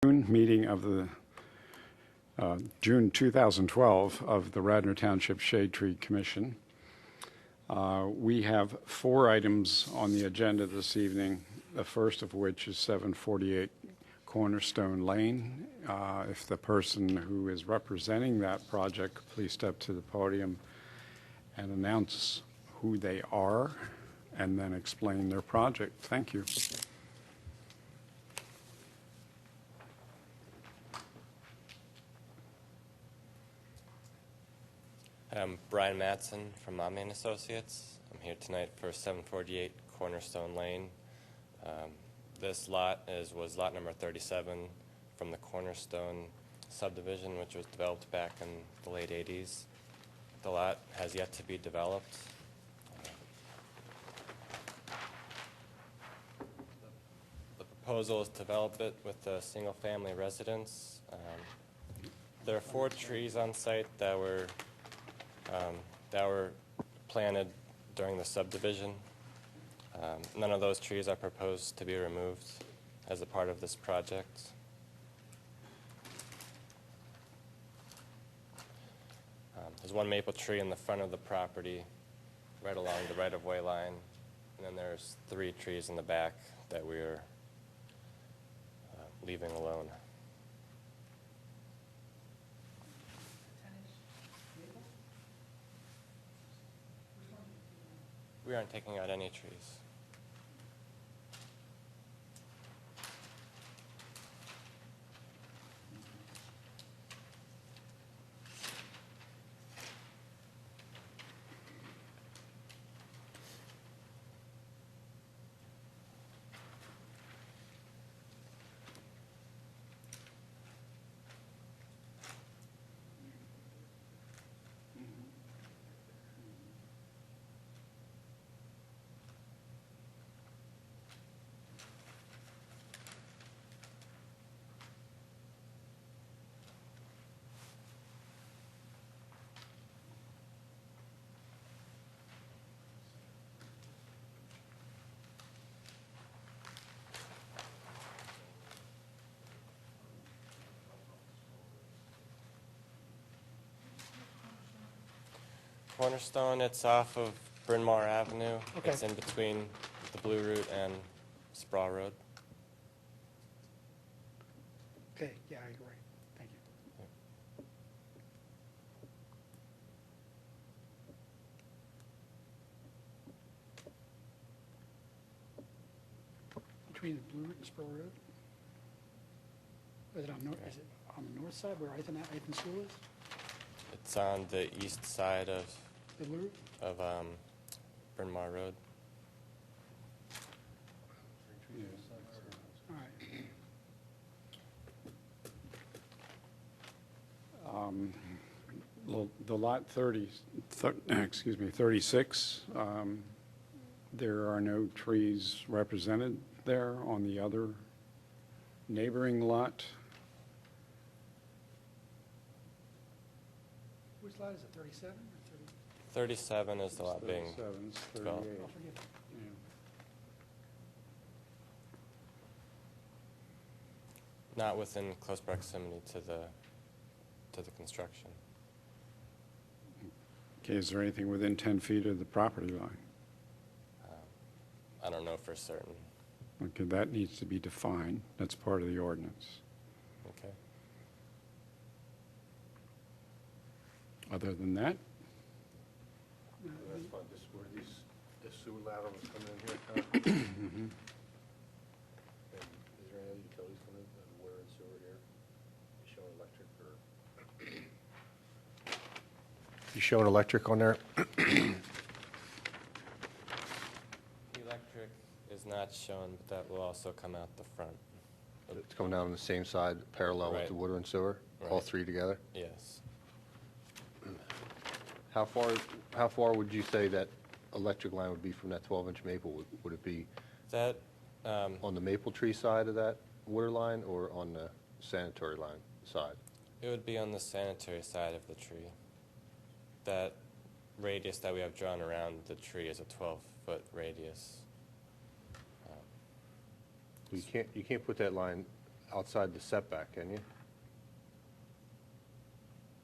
Meeting of the June 2012 of the Radnor Township Shade Tree Commission. We have 4 items on the agenda this evening, the first of which is 748 Cornerstone Lane. If the person who is representing that project, please step to the podium and announce who they are and then explain their project. Thank you. I'm Brian Mattson from Mommy & Associates. I'm here tonight for 748 Cornerstone Lane. This lot was lot number 37 from the Cornerstone subdivision, which was developed back in the late 80s. The lot has yet to be developed. The proposal is to develop it with a single-family residence. There are 4 trees on site that were planted during the subdivision. None of those trees are proposed to be removed as a part of this project. There's 1 maple tree in the front of the property right along the right-of-way line, and then there's 3 trees in the back that we're leaving alone. We aren't taking out any trees. Cornerstone, it's off of Bryn Mawr Avenue. Okay. It's in between the Blue Route and Sproul Road. Okay, yeah, I agree. Thank you. Between the Blue Route and Spur Road? Is it on the north side where Ethan School is? It's on the east side of The Blue Route? Bryn Mawr Road. All right. The lot 36, there are no trees represented there on the other neighboring lot. Which lot is it, 37 or 37 is the lot being 37, it's 38. developed. Oh, forgive me. Yeah. Not within close proximity to the construction. Okay, is there anything within 10 feet of the property line? I don't know for certain. Okay, that needs to be defined. That's part of the ordinance. Okay. Other than that, That's fine, this is where this sewer lateral is coming in here, And is there any other utilities coming in, water and sewer here? You showing electric or? You showing electric on there? Electric is not shown, but that will also come out the front. It's coming down on the same side, parallel with Right. the water and sewer, all Right. 3 together? Yes. How far would you say that electric line would be from that 12-inch maple? Would it be That on the maple tree side of that water line or on the sanitary line side? it would be on the sanitary side of the tree. That radius that we have drawn around the tree is a 12-foot radius. You can't put that line outside the setback, can you?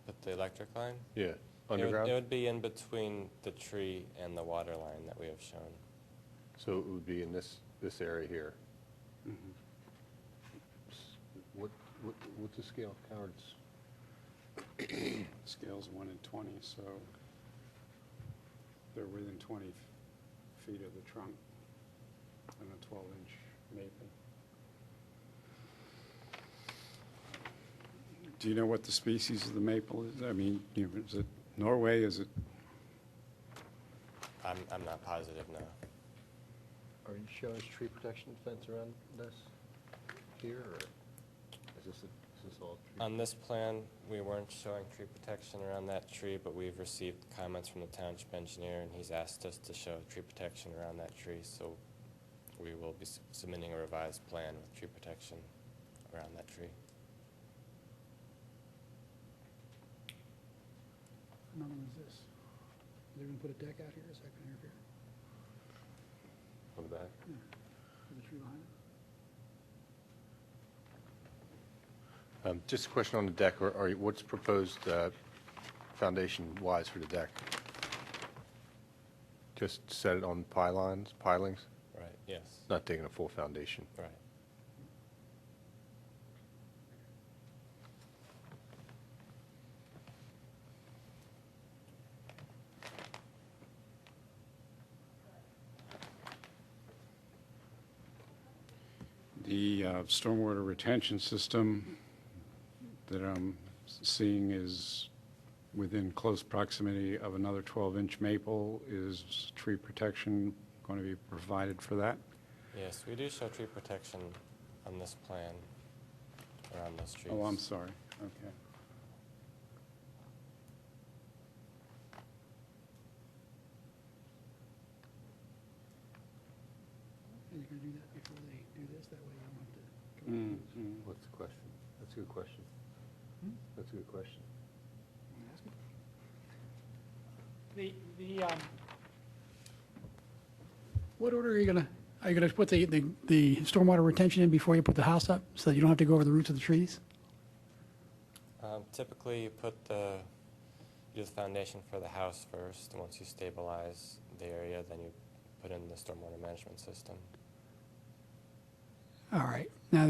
With the electric line? Yeah, It underground? would be in between the tree and the water line that we have shown. So it would be in this area here. What's the scale, Howard's? Scale's 1 in 20, so they're within 20 feet of the trunk and a 12-inch maple. Do you know what the species of the maple is? I mean, is it Norway? Is it? I'm not positive, no. Are you showing tree protection fence around this here, or is this all tree? On this plan, we weren't showing tree protection around that tree, but we've received comments from the township engineer, and he's asked us to show tree protection around that tree, so we will be submitting a revised plan with tree protection around that tree. Another one is this. They're gonna put a deck out here, is that gonna interfere? On the back? Yeah. With the tree behind it? Just a question on the deck, what's proposed foundation-wise for the deck? Just set it on pilings? Right, yes. Not taking a full foundation? Right. The stormwater retention system that I'm seeing is within close proximity of another 12-inch maple. Is tree protection going to be provided for that? Yes, we do show tree protection on this plan around those trees. Oh, I'm sorry. Okay. And you're gonna do that before they do this, that way you don't have to go. What's the question? That's a good question. That's a good question. Ask it. What order are you gonna put the stormwater retention in before you put the house up, so that you don't have to go over the roots of the trees? Typically, you do the foundation for the house first, and once you stabilize the area, then you put in the stormwater management system. All right. Now,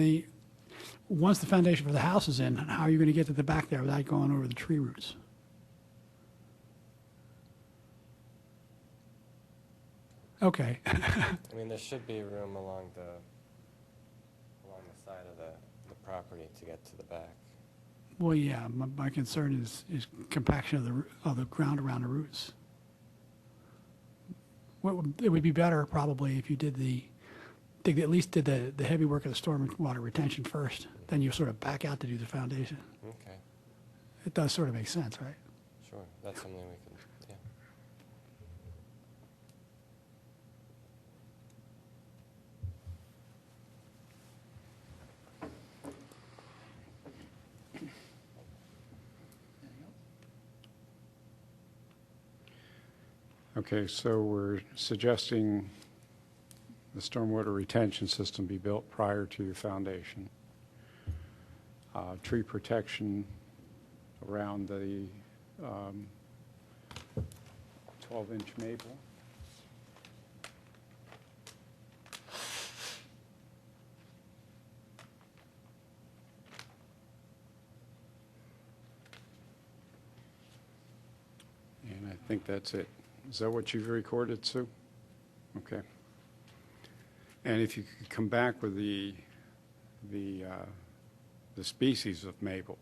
once the foundation for the house is in, how are you gonna get to the back there without going over the tree roots? Okay. I mean, there should be room along the side of the property to get to the back. Well, yeah, my concern is compaction of the ground around the roots. It would be better probably if you at least did the heavy work of the stormwater retention first, then you sort of back out to do the foundation. Okay, It does sort of make sense, right? sure. That's something we can, yeah. Okay, so we're suggesting the stormwater retention system be built prior to the foundation. Tree protection around the 12-inch maple. And I think that's it. Is that what you've recorded, Sue? Okay. And if you could come back with the species of maple,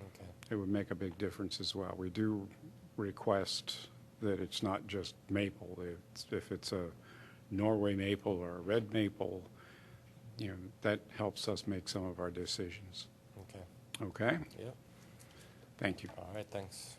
Okay. it would make a big difference as well. We do request that it's not just maple. If it's a Norway maple or a red maple, that helps us make some of our decisions. Okay. Okay? Yep. Thank you. All right, thanks.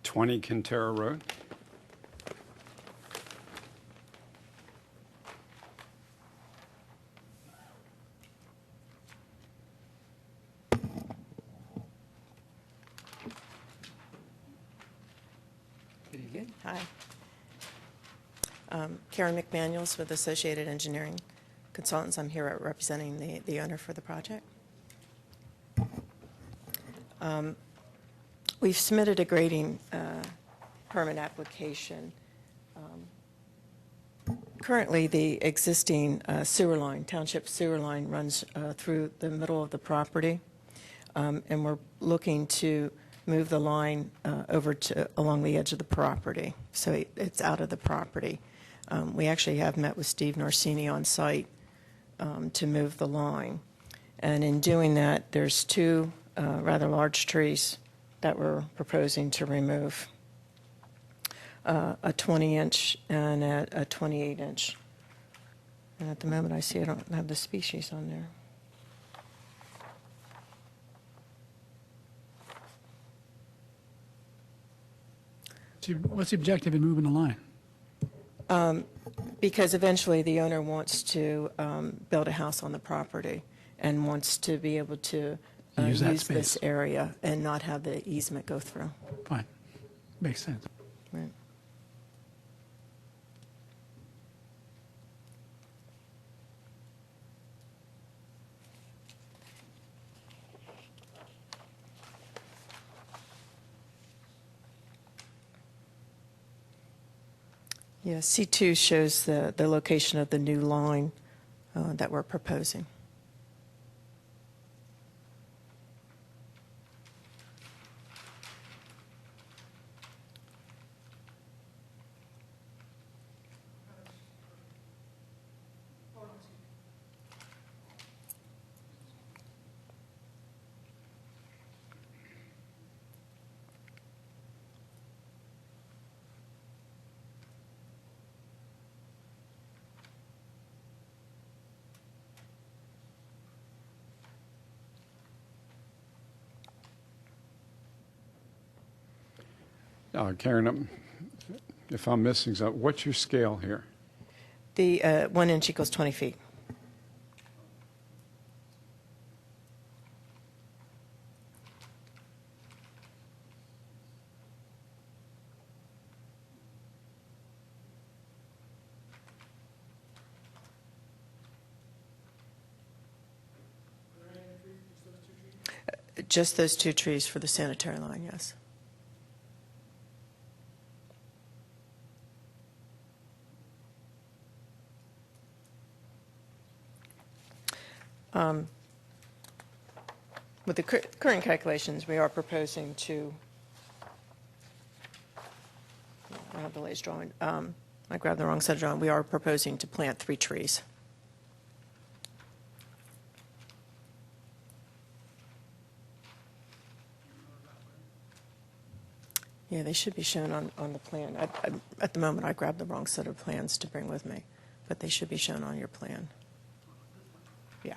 Twenty Quintero Road. Karen McManuels with Associated Engineering Consultants. I'm here representing the owner for the project. We've submitted a grading permit application. Currently, the existing sewer line, township sewer line, runs through the middle of the property, and we're looking to move the line over to along the edge of the property, so it's out of the property. We actually have met with Steve Norsini on site to move the line, and in doing that, there's two rather large trees that we're proposing to remove. A 20-inch and a 28-inch. And at the moment, I see I don't have the species on there. So what's the objective in moving the line? Because eventually the owner wants to build a house on the property and wants to be able to Use that this space. area and not have the easement go through. Fine. Makes sense. Right. Yeah, C2 shows the location of the new line that we're proposing. Karen, if I'm missing something, what's your scale here? The 1 inch equals 20 feet. Just those two trees for the sanitary line, yes. With the current calculations, we are proposing to, I don't have the latest drawing. I grabbed the wrong set of drawing. We are proposing to plant 3 trees. Yeah, they should be shown on the plan. At the moment, I grabbed the wrong set of plans to bring with me, but they should be shown on your plan. Yeah.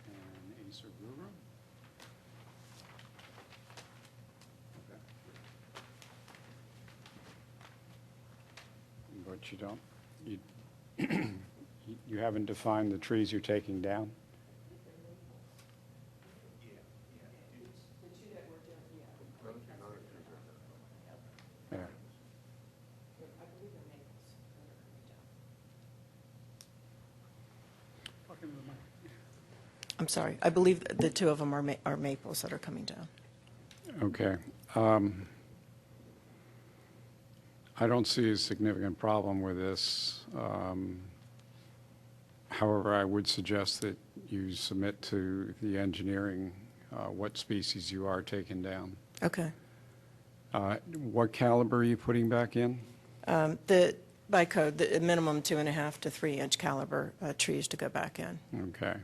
And Acer Blue Room? Okay. But you don't, you haven't defined the trees you're taking down? Yeah. I'm sorry. I believe the 2 of them are maples that are coming down. Okay. I don't see a significant problem with this. However, I would suggest that you submit to the engineering what species you are taking down. Okay. What caliber are you putting back in? By code, the minimum 2.5 to 3 inch caliber trees to go back in. Okay.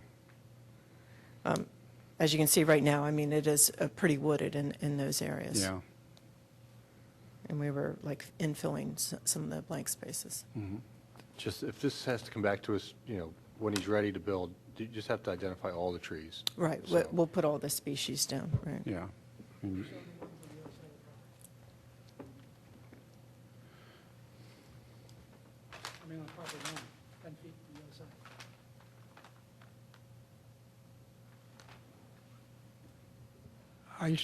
As you can see right now, I mean, it is pretty wooded in those areas. Yeah. And we were like infilling some of the blank spaces. Just, if this has to come back to us, you know, when he's ready to build, you just have to identify all the trees. Right. So- We'll put all the species down, right? Yeah. And mainland property line, 10 feet from the other side. Are you,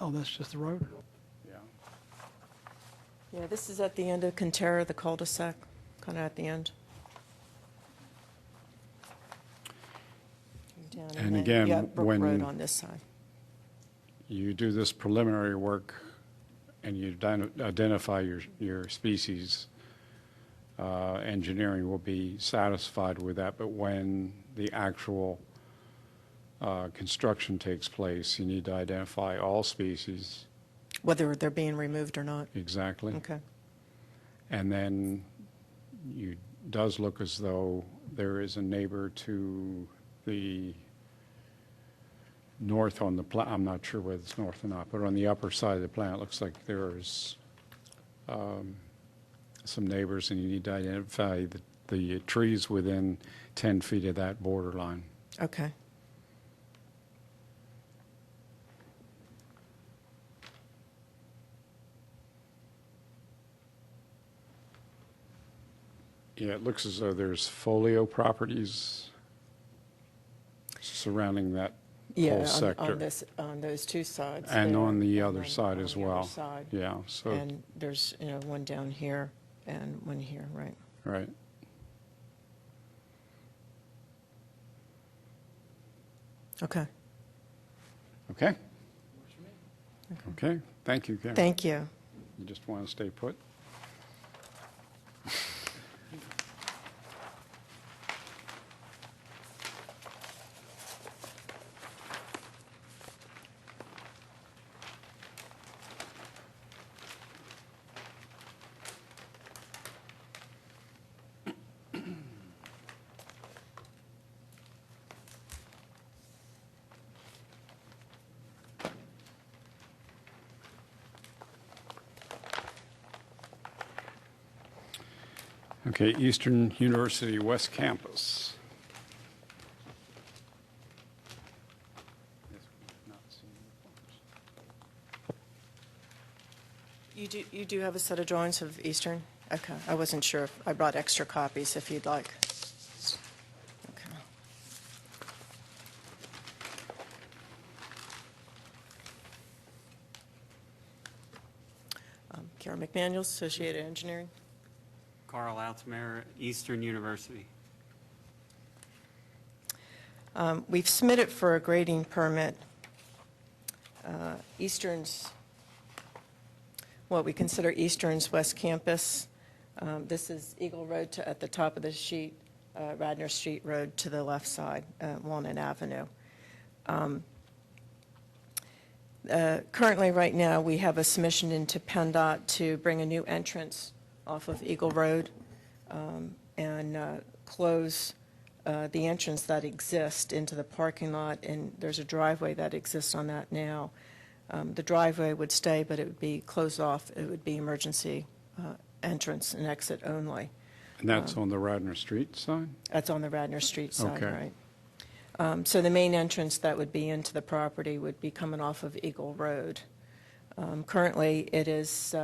oh, that's just the road? Yeah. Yeah, this is at the end of Quintero, the cul-de-sac, kind of at the end. Down, And then again, you have Brook when- Road on this side. You do this preliminary work and you identify your species, engineering will be satisfied with that, but when the actual construction takes place, you need to identify all species Whether they're being removed or not. exactly. Okay. And then does look as though there is a neighbor to the north on the plan. I'm not sure whether it's north or not, but on the upper side of the plan, it looks like there's some neighbors, and you need to identify the trees within 10 feet of that border line. Okay. Yeah, it looks as though there's folio properties surrounding that Yeah, whole sector. on this, on those two sides. And there, on the and other then side on as the other well. side. Yeah, so, And there's, one down here and one here, right? right. Okay. Okay? Okay, thank you, Karen. Thank you. You just want to stay put? Okay, Eastern University West Campus. You do have a set of drawings of Eastern? Okay, I wasn't sure. I brought extra copies if you'd like. Okay. Karen McManuel, Associated Engineering. Carl Altsmeyer, Eastern University. We've submitted for a grading permit. What we consider Eastern's West Campus. This is Eagle Road at the top of the sheet, Radnor Street Road to the left side, Walnut Avenue. Currently, right now, we have a submission into PennDOT to bring a new entrance off of Eagle Road and close the entrance that exists into the parking lot, and there's a driveway that exists on that now. The driveway would stay, but it would be closed off. It would be emergency entrance and exit only. And that's on the Radnor Street side? That's on the Radnor Street side, Okay. right? So the main entrance that would be into the property would be coming off of Eagle Road. Currently, it is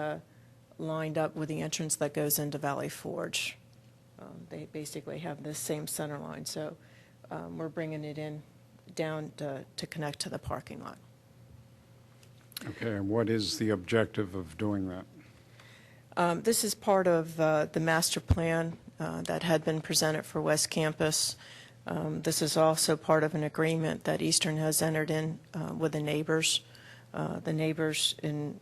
lined up with the entrance that goes into Valley Forge. They basically have the same center line, so we're bringing it in down to connect to the parking lot. Okay, and what is the objective of doing that? This is part of the master plan that had been presented for West Campus. This is also part of an agreement that Eastern has entered in with the neighbors. The neighbors in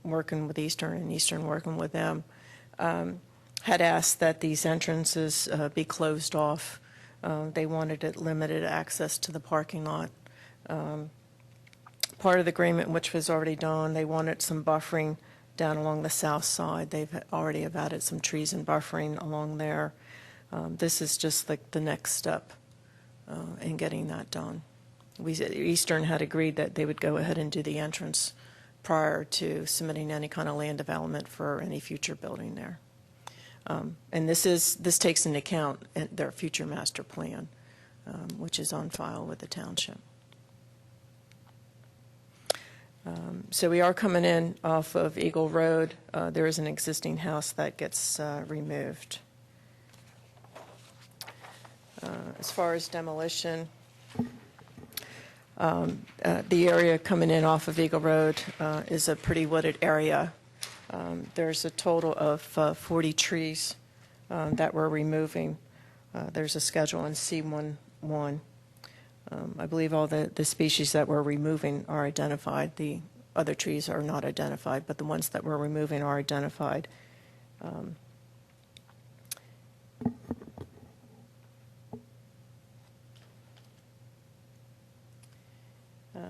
working with Eastern and Eastern working with them had asked that these entrances be closed off. They wanted it limited access to the parking lot. Part of the agreement, which was already done, they wanted some buffering down along the south side. They've already have added some trees and buffering along there. This is just like the next step in getting that done. Eastern had agreed that they would go ahead and do the entrance prior to submitting any kind of land development for any future building there. And this takes into account their future master plan, which is on file with the township. So we are coming in off of Eagle Road. There is an existing house that gets removed. As far as demolition, the area coming in off of Eagle Road is a pretty wooded area. There's a total of 40 trees that we're removing. There's a schedule in C11. I believe all the species that we're removing are identified. The other trees are not identified, but the ones that we're removing are identified.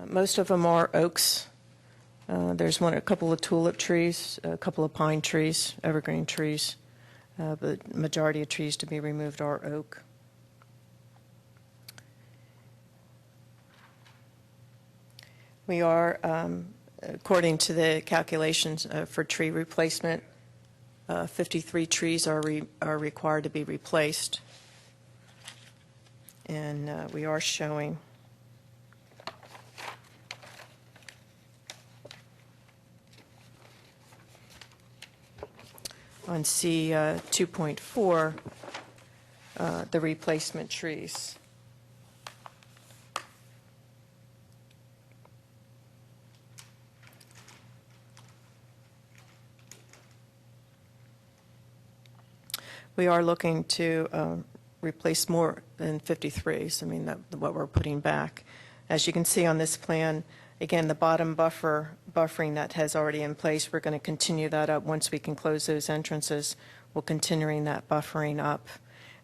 Most of them are oaks. There's a couple of tulip trees, a couple of pine trees, evergreen trees. But the majority of trees to be removed are oak. We are, according to the calculations for tree replacement, 53 trees are required to be replaced. And we are showing on C 2.4 the replacement trees. We are looking to replace more than 53s. I mean, what we're putting back. As you can see on this plan, again, the bottom buffering that has already in place, we're going to continue that up. Once we can close those entrances, we'll continuing that buffering up.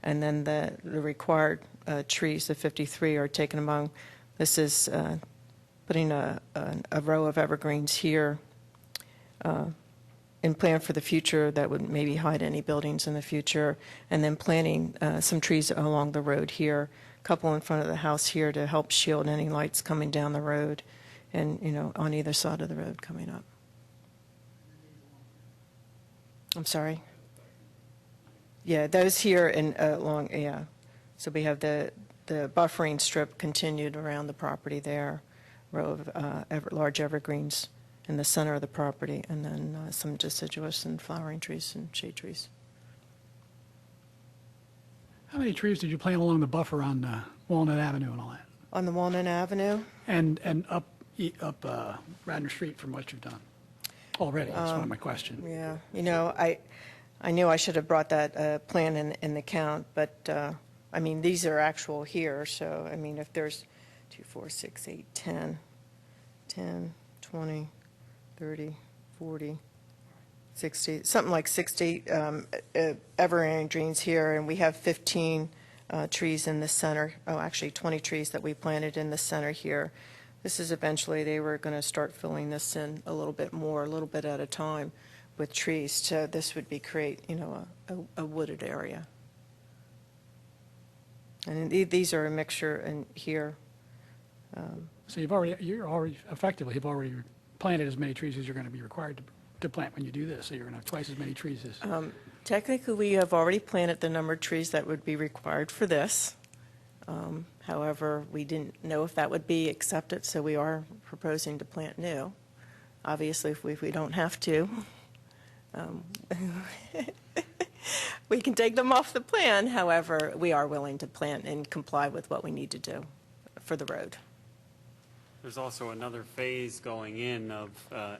And then the required trees, the 53, are taken among. This is putting a row of evergreens here and plan for the future that would maybe hide any buildings in the future, and then planting some trees along the road here, a couple in front of the house here to help shield any lights coming down the road, and on either side of the road coming up. I'm sorry. Yeah, those here and along. Yeah, so we have the buffering strip continued around the property there, row of large evergreens in the center of the property, and then some deciduous and flowering trees and shade trees. How many trees did you plant along the buffer on Walnut Avenue and all that? On the Walnut Avenue, And up Radnor Street from what you've done already? That's one of my questions. yeah, I knew I should have brought that plan in the count, but I mean, these are actual here, so I mean, if there's 2, 4, 6, 8, 10, 20, 30, 40, 60, something like 60 evergreens here, and we have 15 trees in the center. Oh, actually 20 trees that we planted in the center here. This is eventually, they were going to start filling this in a little bit more, a little bit at a time with trees. So this would be create, a wooded area. And these are a mixture in here. So you've already planted as many trees as you're going to be required to plant when you do this. So you're going to have twice as many trees as. Technically, we have already planted the number of trees that would be required for this. However, we didn't know if that would be accepted, so we are proposing to plant new. Obviously, if we don't have to, we can take them off the plan. However, we are willing to plant and comply with what we need to do for the road. There's also another phase going in of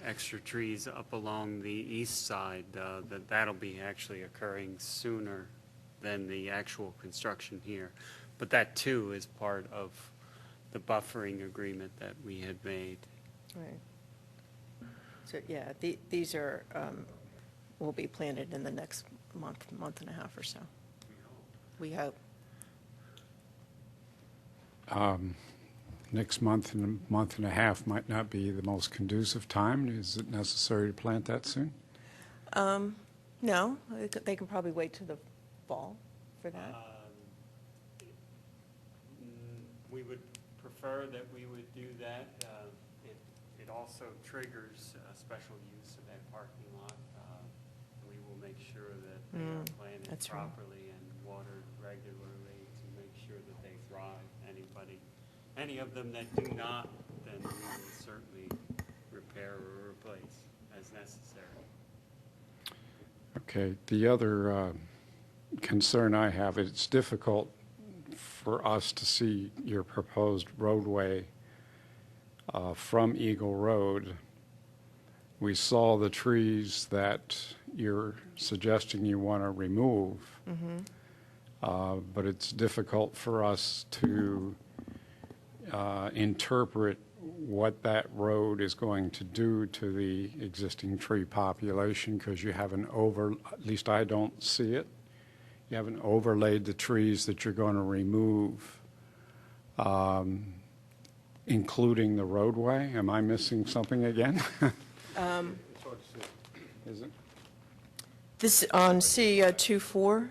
extra trees up along the east side that'll be actually occurring sooner than the actual construction here. But that too is part of the buffering agreement that we had made. Right. So yeah, these are will be planted in the next month and a half or so. We hope. Next month and a month and a half might not be the most conducive time. Is it necessary to plant that soon? No, they can probably wait till the fall for that. We would prefer that we would do that. It also triggers special use of that parking lot. We will make sure that they are planted That's right. properly and watered regularly to make sure that they thrive. Any of them that do not, then we will certainly repair or replace as necessary. Okay, the other concern I have, it's difficult for us to see your proposed roadway from Eagle Road. We saw the trees that you're suggesting you want to remove, but it's difficult for us to interpret what that road is going to do to the existing tree population, because you haven't at least I don't see it. You haven't overlaid the trees that you're going to remove, including the roadway. Am I missing something again? Is it? This, on C24,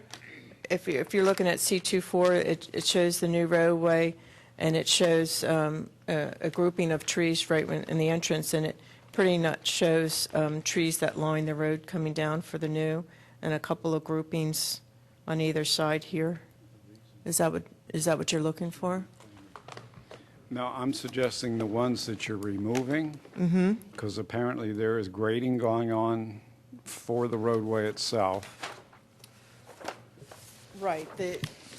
if you're looking at C24, it shows the new roadway, and it shows a grouping of trees right in the entrance, and it pretty much shows trees that line the road coming down for the new, and a couple of groupings on either side here. Is that what you're looking for? No, I'm suggesting the ones that you're removing, because apparently there is grading going on for the roadway itself. Right.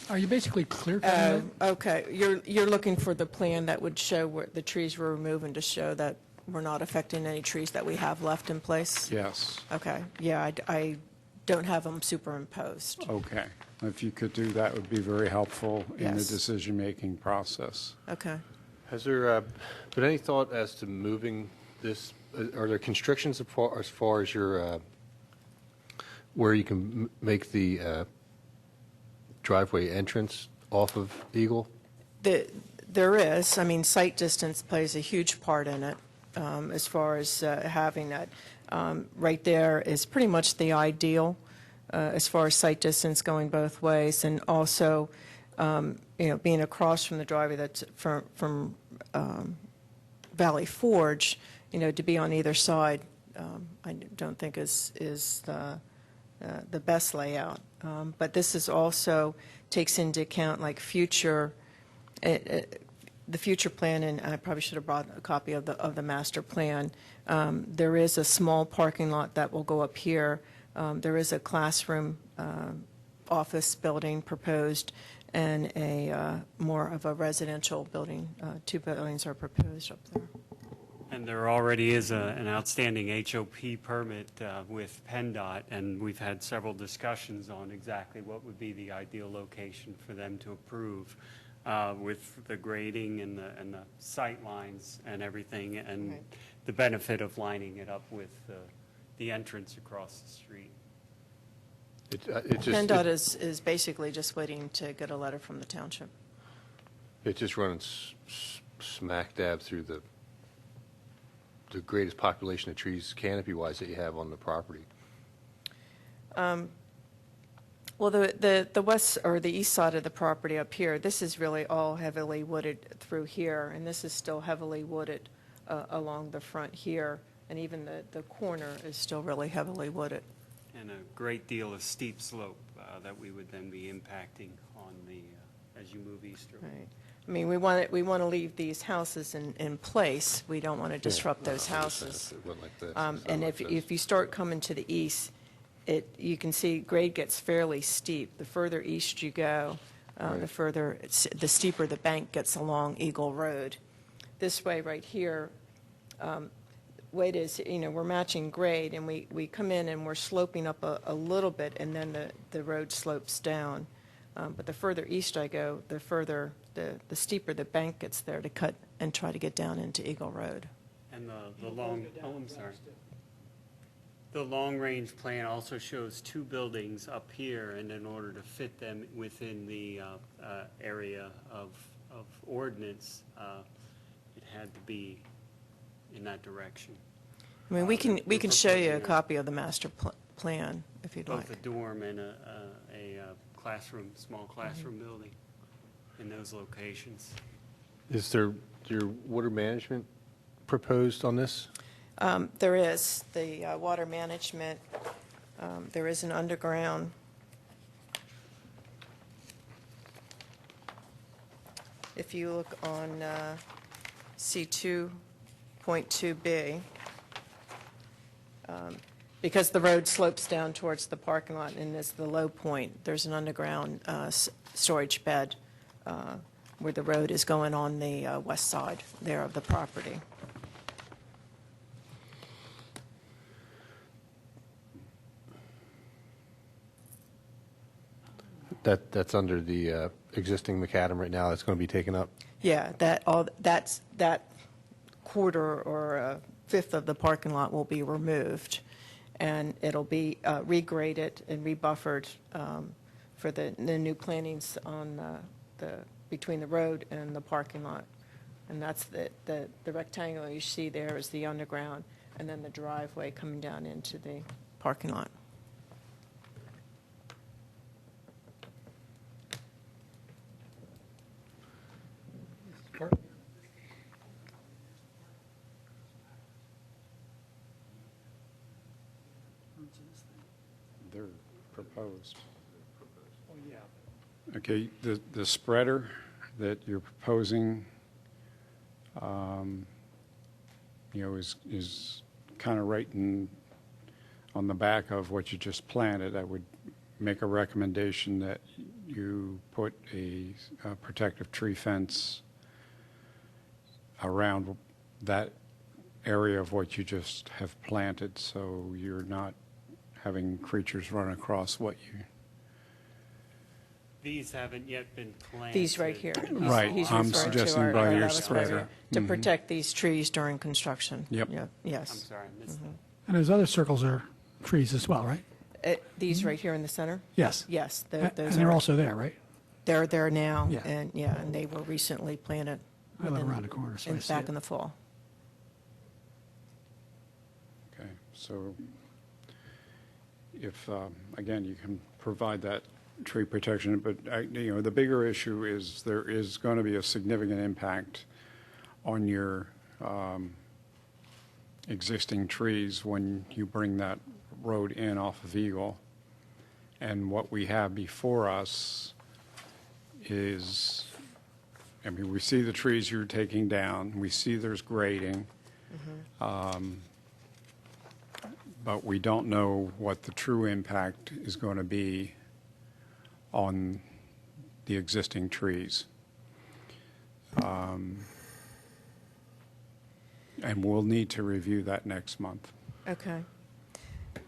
Are you basically clear cutting it? Okay. You're looking for the plan that would show where the trees were removed, to show that we're not affecting any trees that we have left in place? Yes. Okay. Yeah, I don't have them superimposed. Okay. If you could do that, would be very helpful in the Yes. decision-making process. Okay. Has there been any thought as to moving this? Are there constrictions as far as your where you can make the driveway entrance off of Eagle? There is. I mean, sight distance plays a huge part in it, as far as having that. Right there is pretty much the ideal as far as sight distance going both ways, and also, being across from the driveway that's from Valley Forge, to be on either side, I don't think is the best layout. But this is also takes into account like future, the future plan, and I probably should have brought a copy of the master plan. There is a small parking lot that will go up here. There is a classroom office building proposed, and a more of a residential building. 2 buildings are proposed up there. And there already is an outstanding HOP permit with PennDOT, and we've had several discussions on exactly what would be the ideal location for them to approve with the grading and the sight lines and everything, and Right. the benefit of lining it up with the entrance across the street. PennDOT is basically just waiting to get a letter from the township. It's just running smack dab through the greatest population of trees canopy-wise that you have on the property. Well, the west or the east side of the property up here, this is really all heavily wooded through here, and this is still heavily wooded along the front here, and even the corner is still really heavily wooded. And a great deal of steep slope that we would then be impacting on as you move easterly. Right. I mean, we want to leave these houses in place. We don't want to disrupt those houses. It went like this. And if you start coming to the east, you can see grade gets fairly steep. The further east you go, the steeper the bank gets along Eagle Road. This way right here, way it is, we're matching grade, and we come in and we're sloping up a little bit, and then the road slopes down. But the further east I go, the steeper the bank gets there to cut and try to get down into Eagle Road. And I'm sorry. The long-range plan also shows 2 buildings up here, and in order to fit them within the area of ordinance, it had to be in that direction. I mean, we can show you a copy of the master plan if you'd like. Both a dorm and a small classroom building in those locations. Is there your water management proposed on this? There is the water management. There is an underground. If you look on C2.2B, Because the road slopes down towards the parking lot and is the low point, there's an underground storage bed where the road is going on the west side there of the property. That's under the existing macadam right now, that's going to be taken up? Yeah, that quarter or a fifth of the parking lot will be removed, and it'll be regraded and rebuffered for the new plantings on between the road and the parking lot. And that's the rectangle you see there is the underground, and then the driveway coming down into the parking lot. They're proposed. Oh, yeah. Okay, the spreader that you're proposing, is kind of right on the back of what you just planted. I would make a recommendation that you put a protective tree fence around that area of what you just have planted, so you're not having creatures run across what you... These haven't yet been planted. These right here. Right, He's I'm referring to suggesting our by your lattice barrier spreader. to protect these trees during construction. Yep. I'm Yes. sorry, I missed that. And those other circles are trees as well, right? These right here in the center? Yes. Yes, And those they're are, also there, right? they're there now, Yeah. and they were recently planted. I live within- around the corner, so I see back it. in the fall. Okay, so if, again, you can provide that tree protection, but, the bigger issue is there is going to be a significant impact on your existing trees when you bring that road in off of Eagle. And what we have before us is, we see the trees you're taking down, we see there's grading, but we don't know what the true impact is going to be on the existing trees. And we'll need to review that next month. Okay.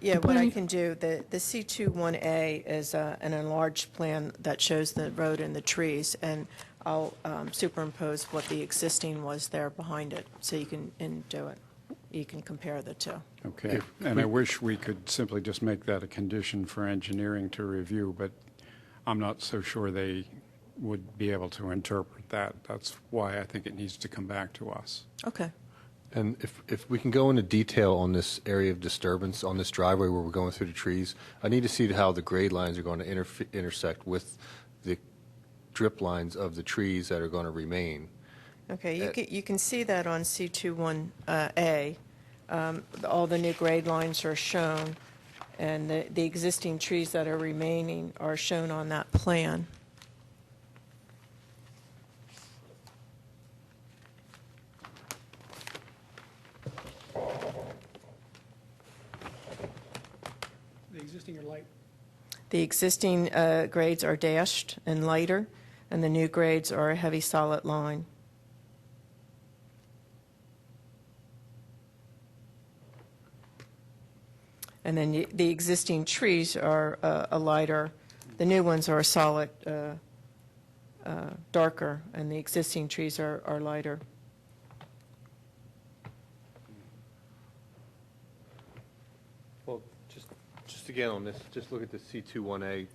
Yeah, what I can do, the C21A is an enlarged plan that shows the road and the trees, and I'll superimpose what the existing was there behind it, so you can do it. You can compare the two. Okay, and I wish we could simply just make that a condition for engineering to review, but I'm not so sure they would be able to interpret that. That's why I think it needs to come back to us. Okay. And if we can go into detail on this area of disturbance on this driveway where we're going through the trees, I need to see how the grade lines are going to intersect with the drip lines of the trees that are going to remain. Okay, you can see that on C21A. All the new grade lines are shown, and the existing trees that are remaining are shown on that plan. The existing are light. The existing grades are dashed and lighter, and the new grades are a heavy solid line. And then the existing trees are a lighter, the new ones are a solid, darker, and the existing trees are lighter. Well, just again on this, just look at the C21A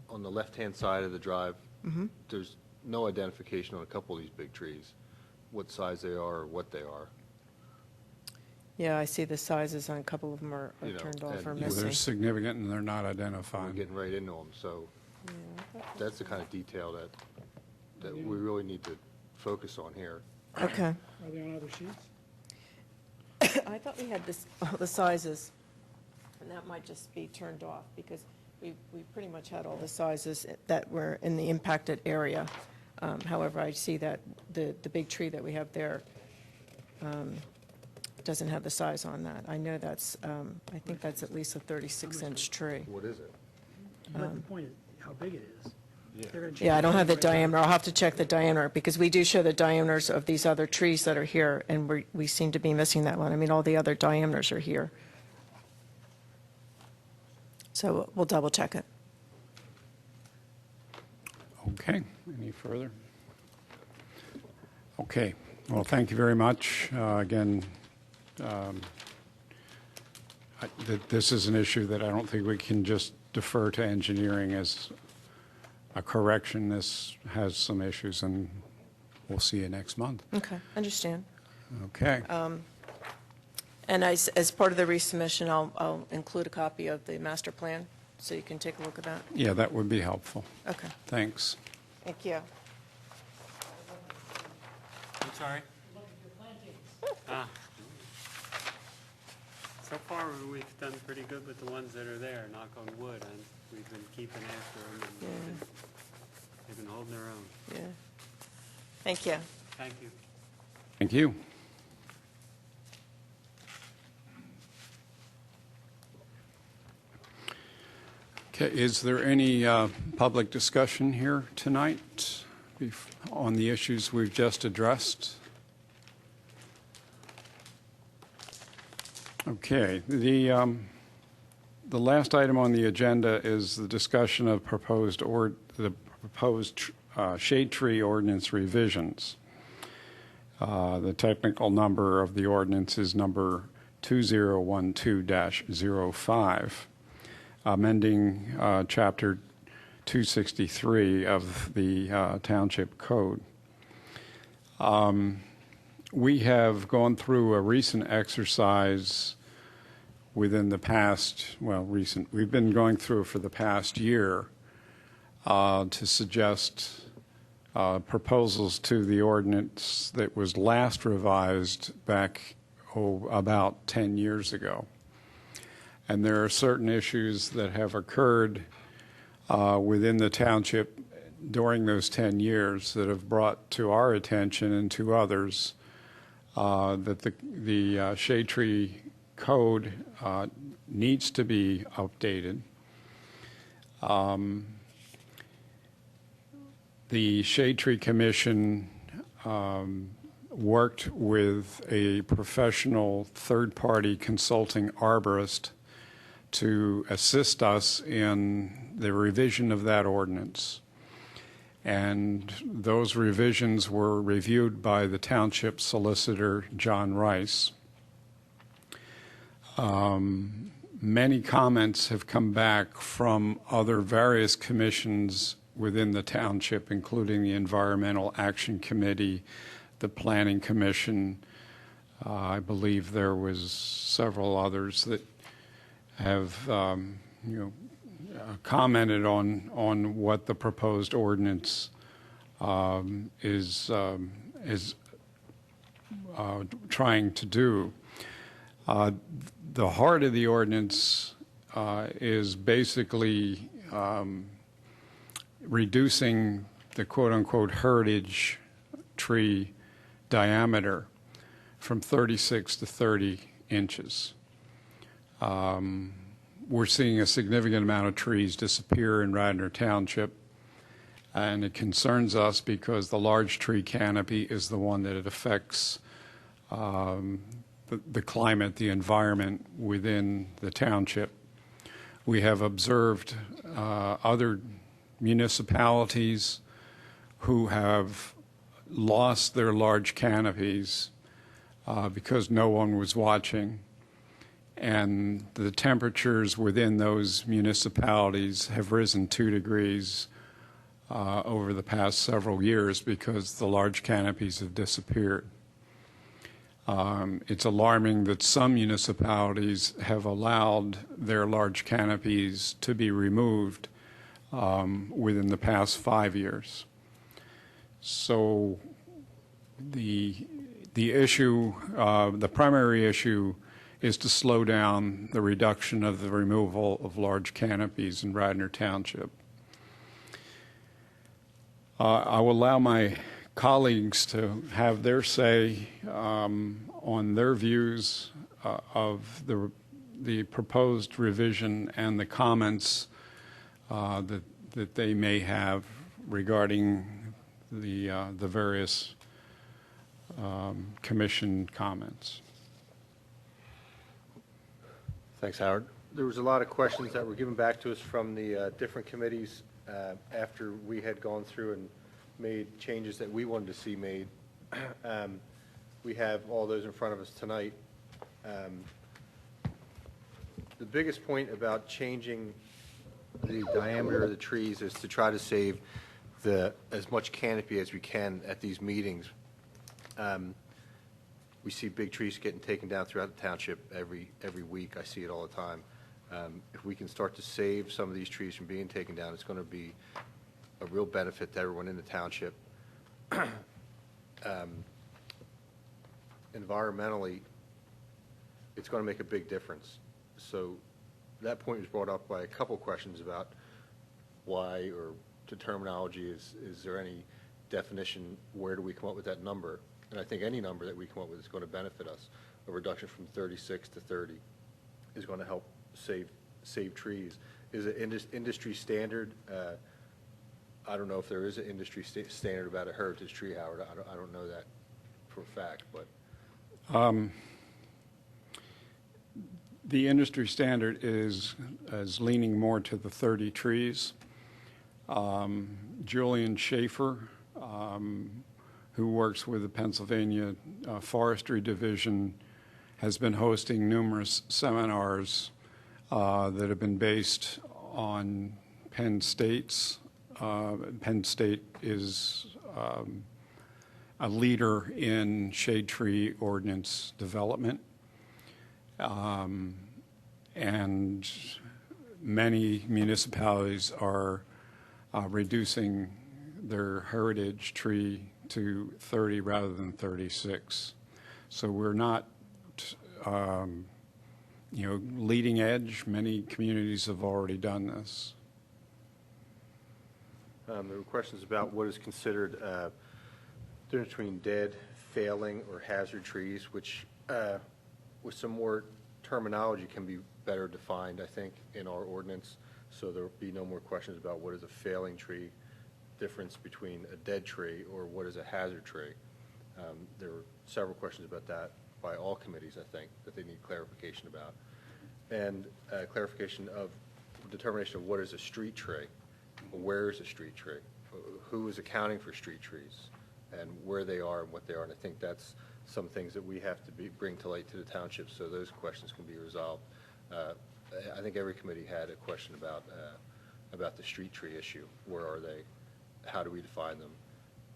on the left-hand side of the drive. There's no identification on a couple of these big trees, what size they are or what they are. Yeah, I see the sizes on a couple of them are You know, turned off and- or Well, They're missing. significant and they're not We're identified. getting right into them, so that's the kind of detail that we really need to focus on here. Okay. Are they on other sheets? I thought we had all the sizes, and that might just be turned off, because we pretty much had all the sizes that were in the impacted area. However, I see that the big tree that we have there doesn't have the size on that. I know that's, I think that's at least a 36-inch tree. What is it? But the point is how big it is. They're gonna change Yeah, I don't have the right now. diameter. I'll have to check the diameter, because we do show the diameters of these other trees that are here, and we seem to be missing that one. I mean, all the other diameters are here. So we'll double check it. Okay, any further? Okay, well, thank you very much. Again, this is an issue that I don't think we can just defer to engineering as a correction. This has some issues, and we'll see you next month. Okay, understand. Okay, And as part of the resubmission, I'll include a copy of the master plan, so you can take a look at that. yeah, that would be helpful. Okay, Thanks. thank you. I'm sorry? Ah. So far, we've done pretty good with the ones that are there, knock on wood, and we've been keeping after them, and they've been holding their own. Yeah. Thank you. Thank you. Thank you. Okay, is there any public discussion here tonight on the issues we've just addressed? Okay, the last item on the agenda is the discussion of the proposed shade tree ordinance revisions. The technical number of the ordinance is number 2012-05, amending Chapter 263 of the Township Code. We have gone through a recent exercise within the past, we've been going through for the past year to suggest proposals to the ordinance that was last revised back about 10 years ago. And there are certain issues that have occurred within the township during those 10 years that have brought to our attention and to others that the shade tree code needs to be updated. The Shade Tree Commission worked with a professional third-party consulting arborist to assist us in the revision of that ordinance. And those revisions were reviewed by the township solicitor, John Rice. Many comments have come back from other various commissions within the township, including the Environmental Action Committee, the Planning Commission. I believe there was several others that have, commented on what the proposed ordinance is trying to do. The heart of the ordinance is basically reducing the quote-unquote heritage tree diameter from 36 to 30 inches. We're seeing a significant amount of trees disappear in Radnor Township, and it concerns us because the large tree canopy is the one that it affects the climate, the environment within the township. We have observed other municipalities who have lost their large canopies because no one was watching. And the temperatures within those municipalities have risen 2 degrees over the past several years because the large canopies have disappeared. It's alarming that some municipalities have allowed their large canopies to be removed within the past 5 years. So the issue, the primary issue is to slow down the reduction of the removal of large canopies in Radnor Township. I will allow my colleagues to have their say on their views of the proposed revision and the comments that they may have regarding the various commission comments. Thanks, Howard. There was a lot of questions that were given back to us from the different committees after we had gone through and made changes that we wanted to see made. We have all those in front of us tonight. The biggest point about changing the diameter of the trees is to try to save as much canopy as we can at these meetings. We see big trees getting taken down throughout the township every week. I see it all the time. If we can start to save some of these trees from being taken down, it's going to be a real benefit to everyone in the township. Environmentally, it's going to make a big difference. So that point was brought up by a couple questions about why, or to terminology, is there any definition, where do we come up with that number? And I think any number that we come up with is going to benefit us. A reduction from 36 to 30 is going to help save trees. Is it industry standard? I don't know if there is an industry standard about a heritage tree, Howard. I don't know that for a fact, but. The industry standard is leaning more to the 30 trees. Julian Schaefer, who works with the Pennsylvania Forestry Division, has been hosting numerous seminars that have been based on Penn State's. Penn State is a leader in shade tree ordinance development. And many municipalities are reducing their heritage tree to 30 rather than 36. So we're not, leading edge. Many communities have already done this. There were questions about what is considered the difference between dead, failing, or hazard trees, which with some more terminology can be better defined, I think, in our ordinance. So there will be no more questions about what is a failing tree, difference between a dead tree, or what is a hazard tree. There were several questions about that by all committees, I think, that they need clarification about. And clarification of determination of what is a street tree, where is a street tree, who is accounting for street trees, and where they are and what they are. And I think that's some things that we have to bring to light to the township so those questions can be resolved. I think every committee had a question about the street tree issue. Where are they? How do we define them?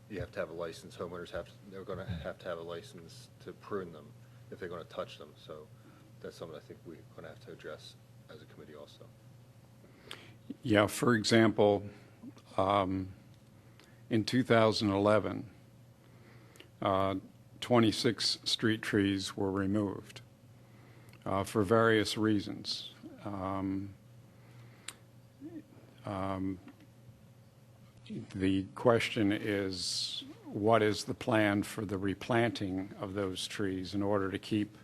You have to have a license. Homeowners they're going to have a license to prune them if they're going to touch them. So that's something I think we're going to have to address as a committee also. Yeah, for example, in 2011, 26 street trees were removed for various reasons. The question is, what is the plan for the replanting of those trees in order to keep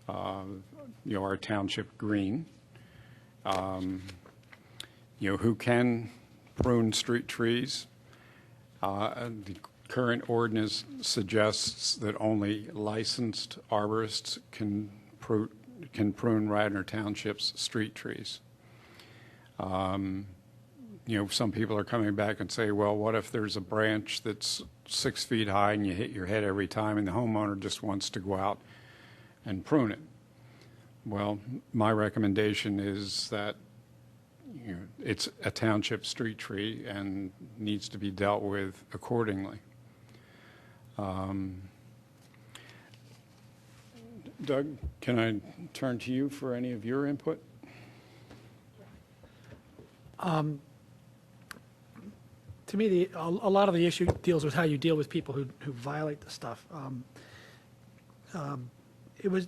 our township green? Who can prune street trees? The current ordinance suggests that only licensed arborists can prune Radnor Township's street trees. Some people are coming back and say, well, what if there's a branch that's 6 feet high and you hit your head every time and the homeowner just wants to go out and prune it? Well, my recommendation is that it's a township street tree and needs to be dealt with accordingly. Doug, can I turn to you for any of your input? To me, a lot of the issue deals with how you deal with people who violate the stuff. We're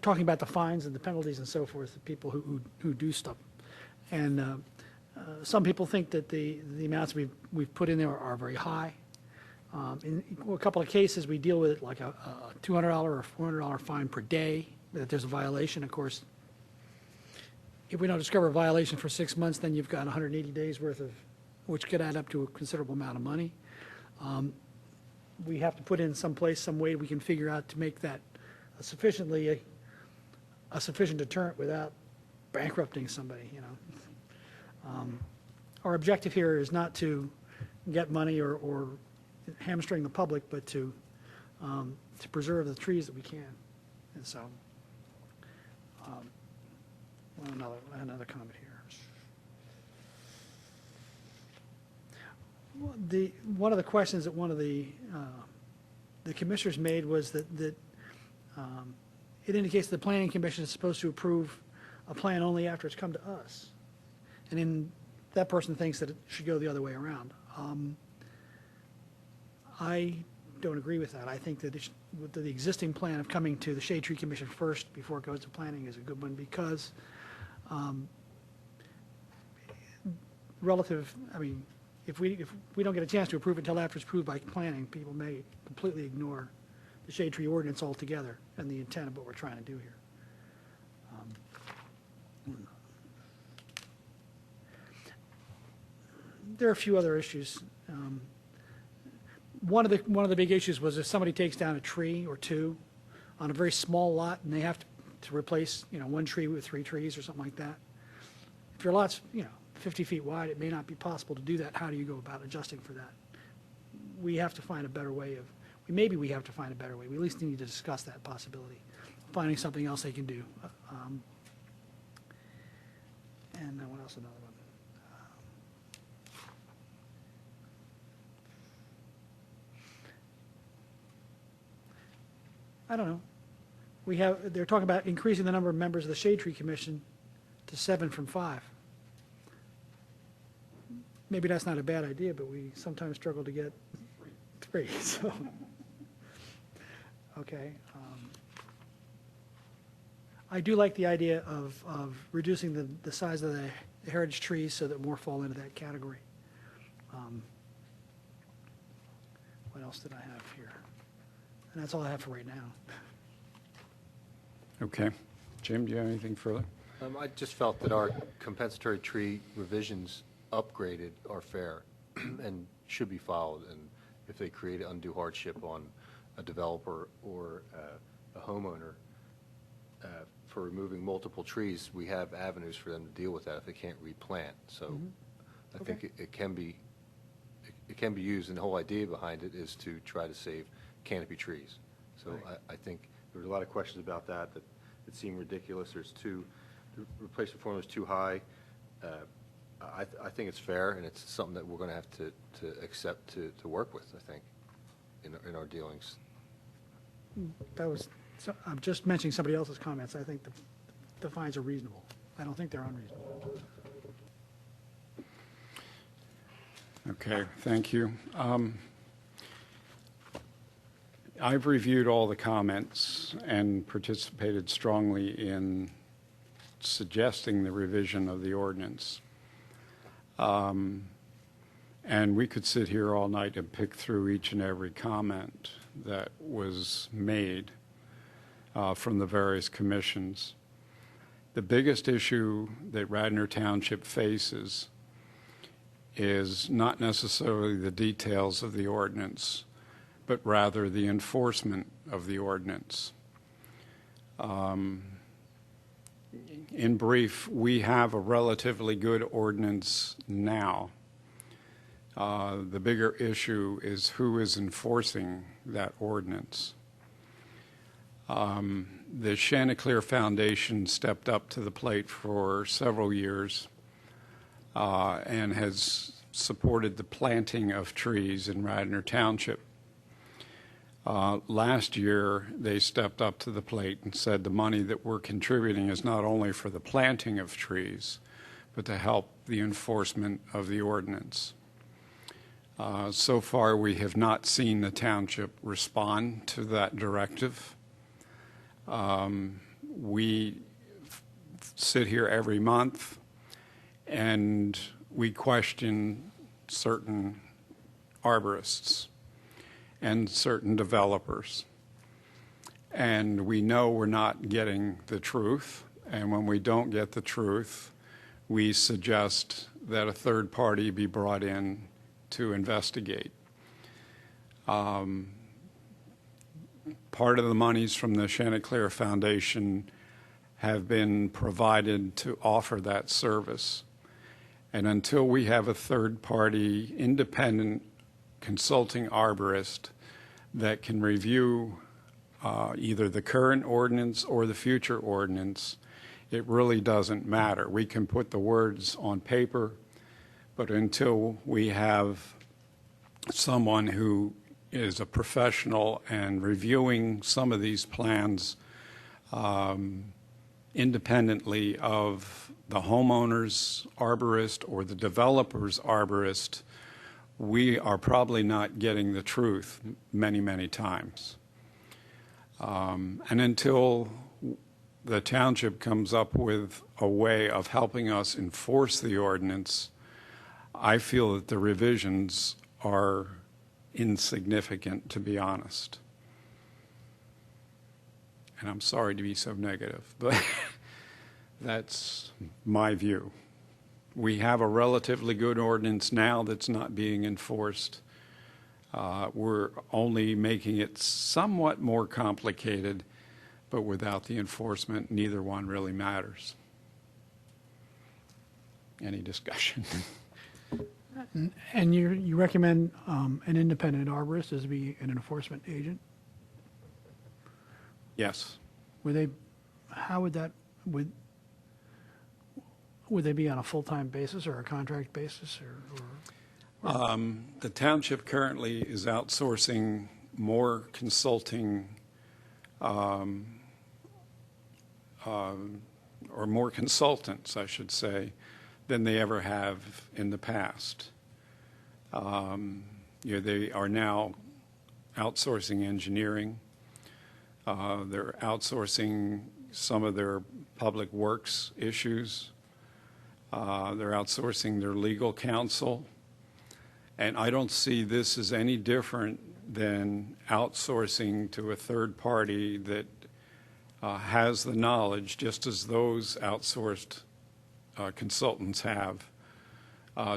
talking about the fines and the penalties and so forth, the people who do stuff. And some people think that the amounts we've put in there are very high. In a couple of cases, we deal with it like a $200 or $400 fine per day, that there's a violation. Of course, if we don't discover a violation for 6 months, then you've got 180 days worth of, which could add up to a considerable amount of money. We have to put in some place, some way we can figure out to make that a sufficient deterrent without bankrupting somebody, you know. Our objective here is not to get money or hamstring the public, but to preserve the trees that we can. And so, another comment here. One of the questions that one of the commissioners made was that it indicates the planning commission is supposed to approve a plan only after it's come to us. And then that person thinks that it should go the other way around. I don't agree with that. I think that the existing plan of coming to the Shade Tree Commission first before it goes to planning is a good one because if we don't get a chance to approve it until after it's approved by planning, people may completely ignore the shade tree ordinance altogether and the intent of what we're trying to do here. There are a few other issues. One of the big issues was if somebody takes down a tree or two on a very small lot and they have to replace, you know, one tree with 3 trees or something like that. If your lot's, you know, 50 feet wide, it may not be possible to do that. How do you go about adjusting for that? We have to find a better way of, maybe we have to find a better way. We at least need to discuss that possibility, finding something else they can do. And then what else, another one? I don't know. They're talking about increasing the number of members of the Shade Tree Commission to 7 from 5. Maybe that's not a bad idea, but we sometimes struggle to get 3. So, okay. I do like the idea of reducing the size of the heritage trees so that more fall into that category. What else did I have here? And that's all I have for right now. Okay. Jim, do you have anything further? I just felt that our compensatory tree revisions upgraded are fair and should be followed. And if they create undue hardship on a developer or a homeowner for removing multiple trees, we have avenues for them to deal with that if they can't replant. So I think it can be used, and the whole idea behind it is to try to save canopy trees. So right. I think there was a lot of questions about that it seemed ridiculous. The replacement formula is too high. I think it's fair, and it's something that we're going to have to accept to work with, I think, in our dealings. I'm just mentioning somebody else's comments. I think the fines are reasonable. I don't think they're unreasonable. Okay, thank you. I've reviewed all the comments and participated strongly in suggesting the revision of the ordinance. And we could sit here all night and pick through each and every comment that was made from the various commissions. The biggest issue that Radnor Township faces is not necessarily the details of the ordinance, but rather the enforcement of the ordinance. In brief, we have a relatively good ordinance now. The bigger issue is who is enforcing that ordinance. The Chanticleer Foundation stepped up to the plate for several years and has supported the planting of trees in Radnor Township. Last year, they stepped up to the plate and said the money that we're contributing is not only for the planting of trees, but to help the enforcement of the ordinance. So far, we have not seen the township respond to that directive. We sit here every month and we question certain arborists. and certain developers. And we know we're not getting the truth, and when we don't get the truth, we suggest that a third party be brought in to investigate. Part of the monies from the Chanticleer Foundation have been provided to offer that service. And until we have a third party independent consulting arborist that can review either the current ordinance or the future ordinance, it really doesn't matter. We can put the words on paper, but until we have someone who is a professional and reviewing some of these plans independently of the homeowner's arborist or the developer's arborist, we are probably not getting the truth many, many times. And until the township comes up with a way of helping us enforce the ordinance, I feel that the revisions are insignificant, to be honest. And I'm sorry to be so negative, but that's my view. We have a relatively good ordinance now that's not being enforced. We're only making it somewhat more complicated, but without the enforcement, neither one really matters. Any discussion? And you recommend an independent arborist as be an enforcement agent? Yes. How would that, would they be on a full-time basis or a contract basis or? The township currently is outsourcing more consulting or more consultants, I should say, than they ever have in the past. They are now outsourcing engineering. They're outsourcing some of their public works issues. They're outsourcing their legal counsel. And I don't see this as any different than outsourcing to a third party that has the knowledge, just as those outsourced consultants have,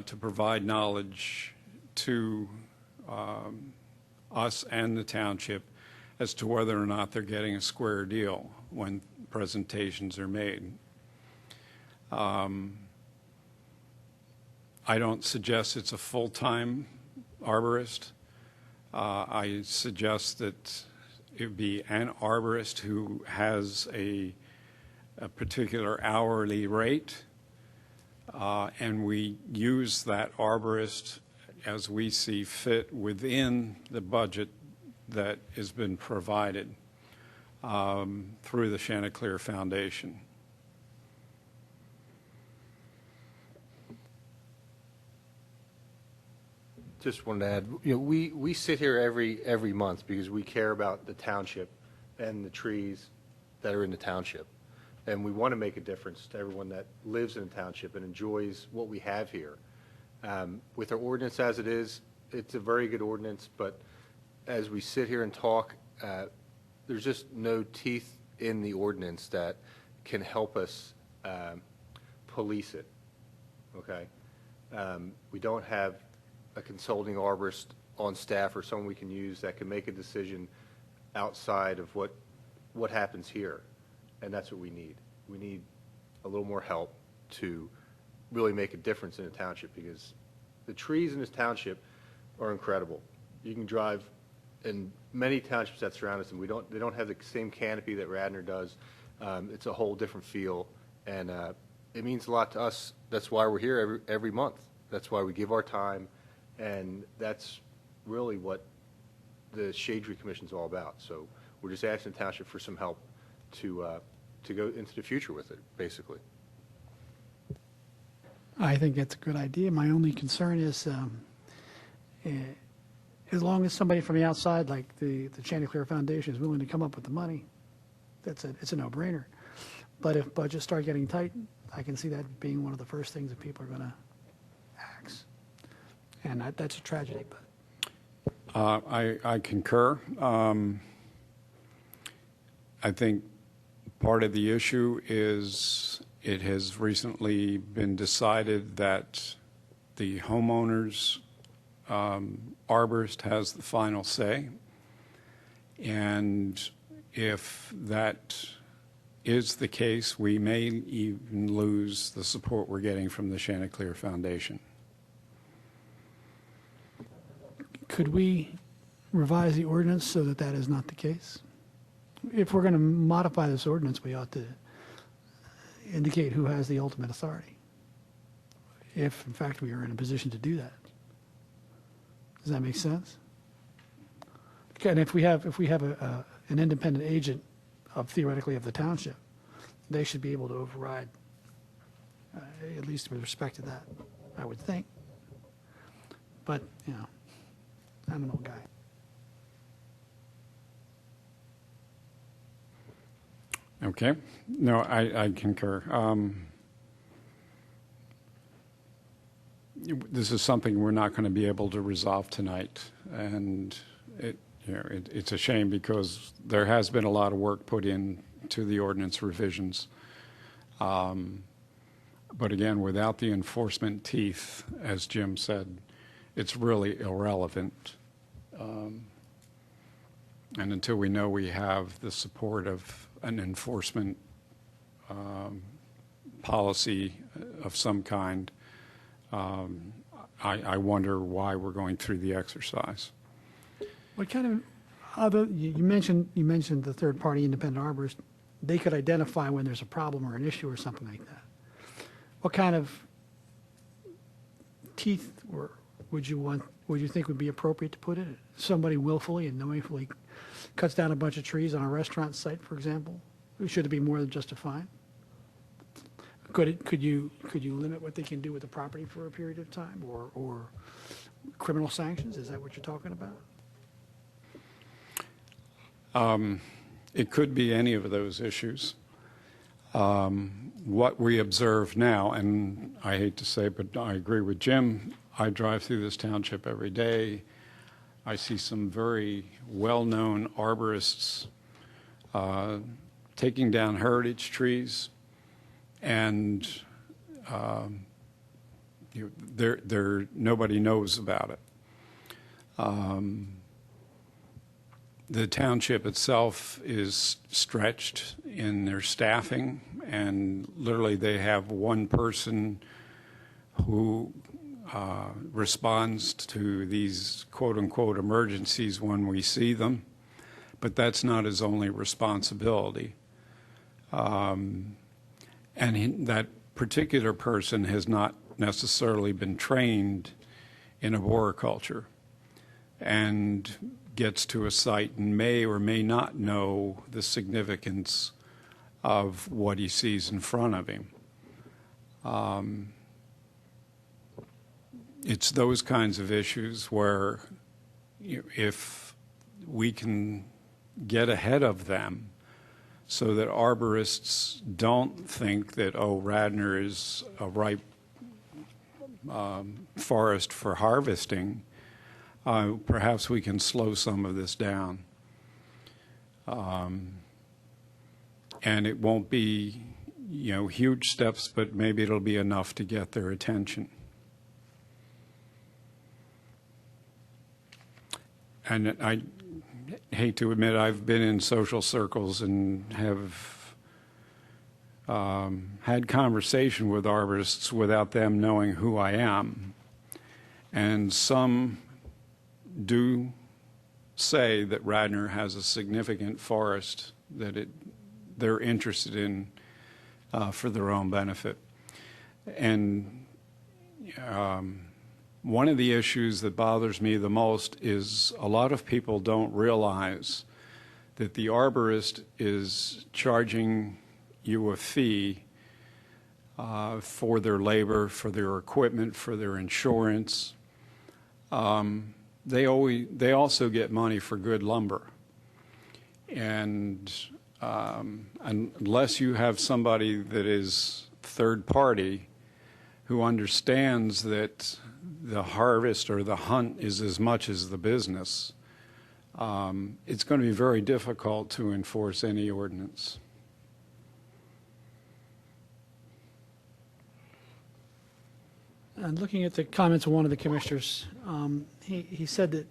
to provide knowledge to us and the township as to whether or not they're getting a square deal when presentations are made. I don't suggest it's a full-time arborist. I suggest that it be an arborist who has a particular hourly rate, and we use that arborist as we see fit within the budget that has been provided through the Chanticleer Foundation. Just wanted to add, we sit here every month because we care about the township and the trees that are in the township. And we want to make a difference to everyone that lives in the township and enjoys what we have here. With our ordinance as it is, it's a very good ordinance, but as we sit here and talk, there's just no teeth in the ordinance that can help us police it, okay? We don't have a consulting arborist on staff or someone we can use that can make a decision outside of what happens here, and that's what we need. We need a little more help to really make a difference in the township, because the trees in this township are incredible. You can drive in many townships that surround us, and they don't have the same canopy that Radnor does. It's a whole different feel, and it means a lot to us. That's why we're here every month. That's why we give our time, and that's really what the Shade Tree Commission is all about. So we're just asking the township for some help to go into the future with it, basically. I think that's a good idea. My only concern is as long as somebody from the outside, like the Chanticleer Foundation, is willing to come up with the money, it's a no-brainer. But if budgets start getting tight, I can see that being one of the first things that people are going to axe. And that's a tragedy. But I concur. I think part of the issue is it has recently been decided that the homeowner's arborist has the final say. And if that is the case, we may even lose the support we're getting from the Chanticleer Foundation. Could we revise the ordinance so that that is not the case? If we're going to modify this ordinance, we ought to indicate who has the ultimate authority, if in fact we are in a position to do that. Does that make sense? Okay, and if we have an independent agent theoretically of the township, they should be able to override, at least with respect to that, I would think. But, you know, I'm an old guy. Okay. No, I concur. This is something we're not going to be able to resolve tonight, and it's a shame because there has been a lot of work put into the ordinance revisions. But again, without the enforcement teeth, as Jim said, it's really irrelevant. And until we know we have the support of an enforcement policy of some kind, I wonder why we're going through the exercise. What kind of other, you mentioned the third-party independent arborist, they could identify when there's a problem or an issue or something like that. What kind of teeth would you think would be appropriate to put in it? Somebody willfully and knowingly cuts down a bunch of trees on a restaurant site, for example? Should it be more than just a fine? Could you limit what they can do with the property for a period of time, or criminal sanctions? Is that what you're talking about? It could be any of those issues. What we observe now, and I hate to say, but I agree with Jim, I drive through this township every day. I see some very well-known arborists taking down heritage trees, and nobody knows about it. The township itself is stretched in their staffing, and literally they have one person who responds to these quote-unquote emergencies when we see them, but that's not his only responsibility. And that particular person has not necessarily been trained in arboriculture and gets to a site and may or may not know the significance of what he sees in front of him. It's those kinds of issues where if we can get ahead of them so that arborists don't think that, oh, Radnor is a ripe forest for harvesting, perhaps we can slow some of this down. And it won't be, huge steps, but maybe it'll be enough to get their attention. And I hate to admit, I've been in social circles and have had conversation with arborists without them knowing who I am. And some do say that Radnor has a significant forest that they're interested in for their own benefit. And one of the issues that bothers me the most is a lot of people don't realize that the arborist is charging you a fee for their labor, for their equipment, for their insurance. They also get money for good lumber. And unless you have somebody that is third party who understands that the harvest or the hunt is as much as the business, it's going to be very difficult to enforce any ordinance. And looking at the comments of one of the commissioners, he said that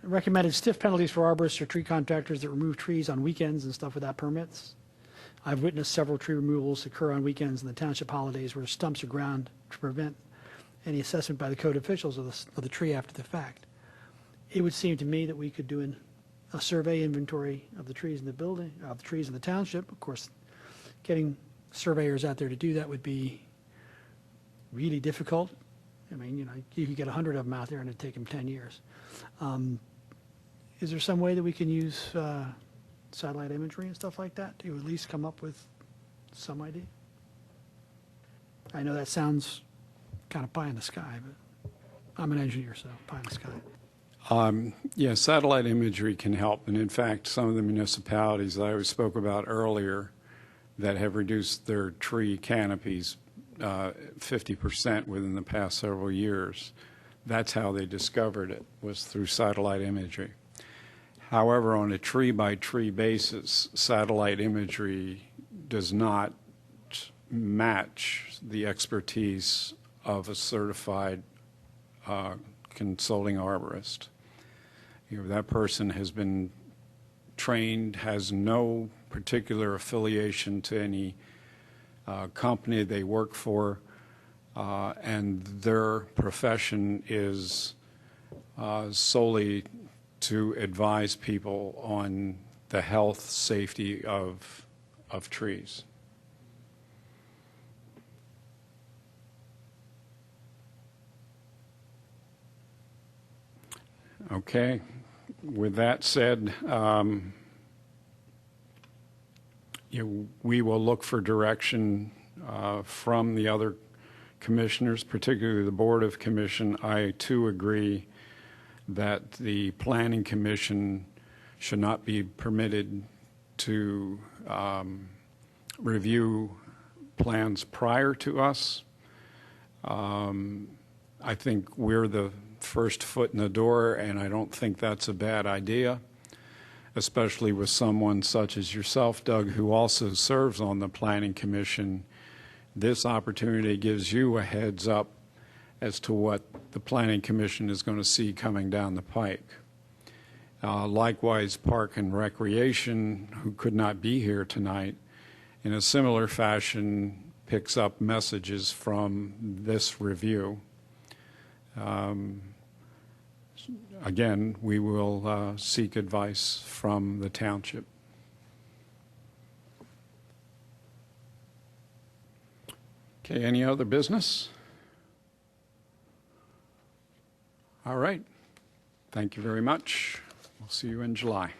recommended stiff penalties for arborists or tree contractors that remove trees on weekends and stuff without permits. I've witnessed several tree removals occur on weekends and the township holidays where stumps are ground to prevent any assessment by the code officials of the tree after the fact. It would seem to me that we could do a survey inventory of the trees in the building, of the trees in the township. Of course, getting surveyors out there to do that would be really difficult. I mean, you could get 100 of them out there and it'd take them 10 years. Is there some way that we can use satellite imagery and stuff like that to at least come up with some idea? I know that sounds kind of pie in the sky, but I'm an engineer, so pie in the sky. Yeah, satellite imagery can help. And in fact, some of the municipalities that I spoke about earlier that have reduced their tree canopies 50% within the past several years, that's how they discovered it, was through satellite imagery. However, on a tree-by-tree basis, satellite imagery does not match the expertise of a certified consulting arborist. That person has been trained, has no particular affiliation to any company they work for, and their profession is solely to advise people on the health, safety of trees. Okay. With that said, we will look for direction from the other commissioners, particularly the Board of Commission. I too agree that the Planning Commission should not be permitted to review plans prior to us. I think we're the first foot in the door, and I don't think that's a bad idea, especially with someone such as yourself, Doug, who also serves on the Planning Commission. This opportunity gives you a heads up as to what the Planning Commission is going to see coming down the pike. Likewise, Park and Recreation, who could not be here tonight, in a similar fashion picks up messages from this review. Again, we will seek advice from the township. Okay, any other business? All right. Thank you very much. We'll see you in July.